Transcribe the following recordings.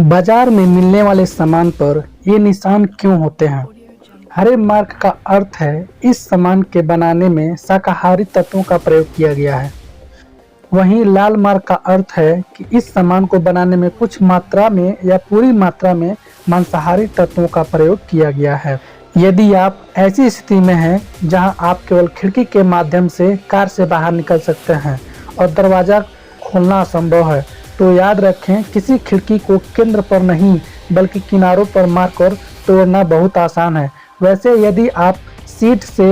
बाजार में मिलने वाले सामान पर ये निशान क्यों होते हैं? हरे मार्क का अर्थ है इस सामान के बनाने में शाकाहारी तत्वों का प्रयोग किया गया है। वहीं लाल मार्क का अर्थ है कि इस सामान को बनाने में कुछ मात्रा में या पूरी मात्रा में मांसाहारी तत्वों का प्रयोग किया गया है। यदि आप ऐसी स्थिति में हैं जहां आप केवल खिड़की के माध्यम से कार से बाहर निकल सकते हैं और दरवाज़ा खोलना असंभव है, तो याद रखें, किसी खिड़की को केंद्र पर नहीं बल्कि किनारों पर मारकर तोड़ना बहुत आसान है। वैसे यदि आप सीट से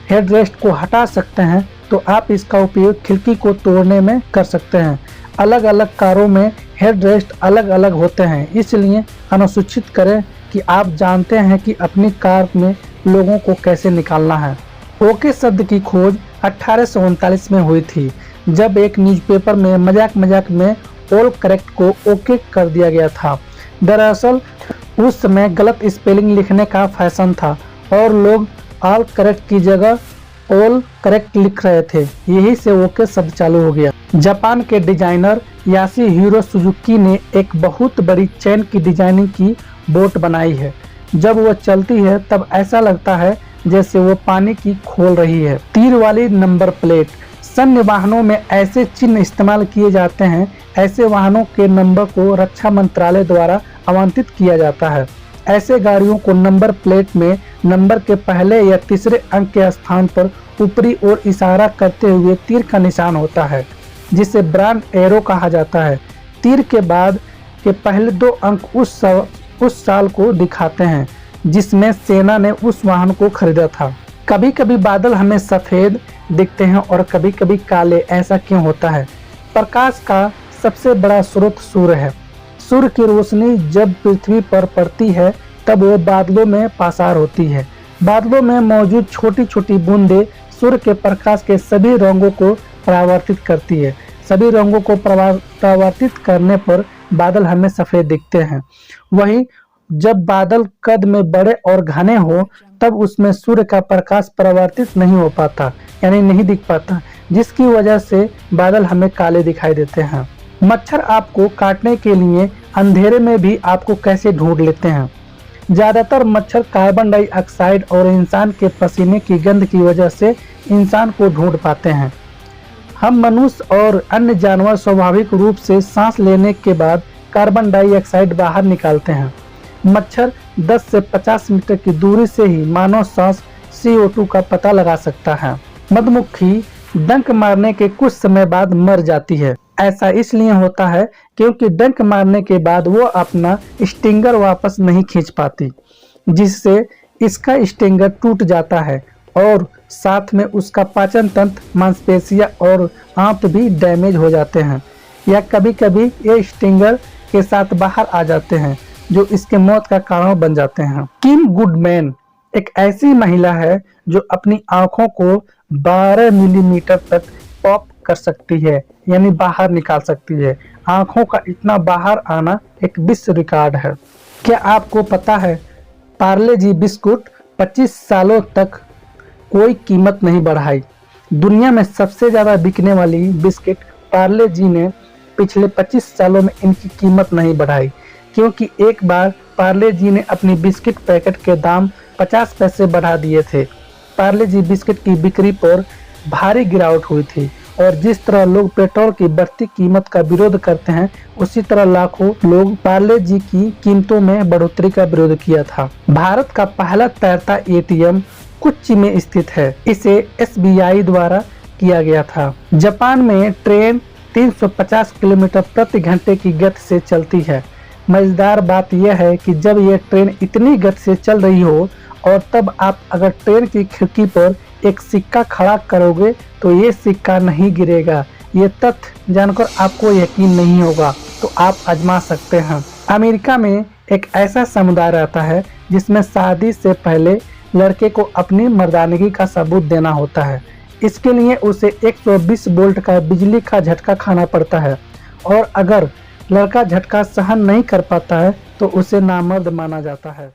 हेडरेस्ट को हटा सकते हैं तो आप इसका उपयोग खिड़की को तोड़ने में कर सकते हैं। अलग अलग कारों में हेडरेस्ट अलग अलग होते हैं, इसलिए अनुसूचित करें कि आप जानते हैं कि अपनी कार में लोगों को कैसे निकालना है। ओके शब्द की खोज 1839 में हुई थी, जब एक न्यूज़पेपर में मजाक में ऑल करेक्ट को ओके कर दिया गया था। दरअसल उस समय गलत स्पेलिंग लिखने का फैशन था और लोग ऑल करेक्ट की जगह ऑल करेक्ट लिख रहे थे, यही से ओके शब्द चालू हो गया। जापान के डिजाइनर यासुहिरो सुजुकी ने एक बहुत बड़ी चैन की डिजाइनिंग की बोट बनाई है। जब वो चलती है तब ऐसा लगता है जैसे वो पानी की खोल रही है। तीर वाली नंबर प्लेट। सैन्य वाहनों में ऐसे चिन्ह इस्तेमाल किए जाते हैं। ऐसे वाहनों के नंबर को रक्षा मंत्रालय द्वारा आवंटित किया जाता है। ऐसे गाड़ियों को नंबर प्लेट में नंबर के पहले या तीसरे अंक के स्थान पर ऊपरी ओर इशारा करते हुए तीर का निशान होता है, जिसे ब्रांड एरो कहा जाता है। तीर के बाद के पहले दो अंक उस साल को दिखाते हैं जिसमें सेना ने उस वाहन को खरीदा था। कभी कभी बादल हमें सफ़ेद दिखते हैं और कभी कभी काले। ऐसा क्यों होता है? प्रकाश का सबसे बड़ा स्रोत सूर्य है। सूर्य की रोशनी जब पृथ्वी पर पड़ती है तब वो बादलों में पासार होती है। बादलों में मौजूद छोटी छोटी बूंदें सूर्य के प्रकाश के सभी रंगों को परावर्तित करती है। सभी रंगों को परावर्तित करने पर बादल हमें सफ़ेद दिखते हैं। वहीं जब बादल कद में बड़े और घने हो तब उसमें सूर्य का प्रकाश परावर्तित नहीं हो पाता, यानी नहीं दिख पाता, जिसकी वजह से बादल हमें काले दिखाई देते हैं। मच्छर आपको काटने के लिए अंधेरे में भी आपको कैसे ढूंढ लेते हैं? ज़्यादातर मच्छर कार्बन डाइऑक्साइड और इंसान के पसीने की गंध की वजह से इंसान को ढूंढ पाते हैं। हम मनुष्य और अन्य जानवर स्वाभाविक रूप से सांस लेने के बाद कार्बन डाइऑक्साइड बाहर निकालते हैं। मच्छर 10 से 50 मीटर की दूरी से ही मानव सांस CO2 का पता लगा सकता है। मधुमक्खी डंक मारने के कुछ समय बाद मर जाती है। ऐसा इसलिए होता है क्योंकि डंक मारने के बाद वो अपना स्टिंगर वापस नहीं खींच पाती, जिससे इसका स्टिंगर टूट जाता है और साथ में उसका पाचन तंत्र, मांसपेशियां और आंत भी डैमेज हो जाते हैं, या कभी कभी ये स्टिंगर के साथ बाहर आ जाते हैं जो इसके मौत का कारण बन जाते हैं। किम गुडमैन एक ऐसी महिला है जो अपनी आंखों को 12 मिलीमीटर तक पॉप कर सकती है, यानी बाहर निकाल सकती है। आंखों का इतना बाहर आना एक विश्व रिकॉर्ड है। क्या आपको पता है पार्ले जी बिस्कुट 25 सालों तक कोई कीमत नहीं बढ़ाई? दुनिया में सबसे ज़्यादा बिकने वाली बिस्किट पार्ले जी ने पिछले 25 सालों में इनकी कीमत नहीं बढ़ाई, क्योंकि एक बार पार्ले जी ने अपनी बिस्किट पैकेट के दाम 50 पैसे बढ़ा दिए थे। पार्ले जी बिस्किट की बिक्री पर भारी गिरावट हुई थी और जिस तरह लोग पेट्रोल की बढ़ती कीमत का विरोध करते हैं, उसी तरह लाखों लोग पार्ले जी की कीमतों में बढ़ोतरी का विरोध किया था। भारत का पहला तैरता ATM कोच्चि में स्थित है। इसे SBI द्वारा किया गया था। जापान में ट्रेन 350 किलोमीटर प्रति घंटे की गति से चलती है। मजेदार बात यह है कि जब यह ट्रेन इतनी गति से चल रही हो और तब आप अगर ट्रेन की खिड़की पर एक सिक्का खड़ा करोगे तो ये सिक्का नहीं गिरेगा। ये तथ्य जानकर आपको यकीन नहीं होगा तो आप आजमा सकते हैं। अमेरिका में एक ऐसा समुदाय रहता है जिसमें शादी से पहले लड़के को अपनी मर्दानगी का सबूत देना होता है। इसके लिए उसे 120 वोल्ट का बिजली का झटका खाना पड़ता है और अगर लड़का झटका सहन नहीं कर पाता है तो उसे नामर्द माना जाता है।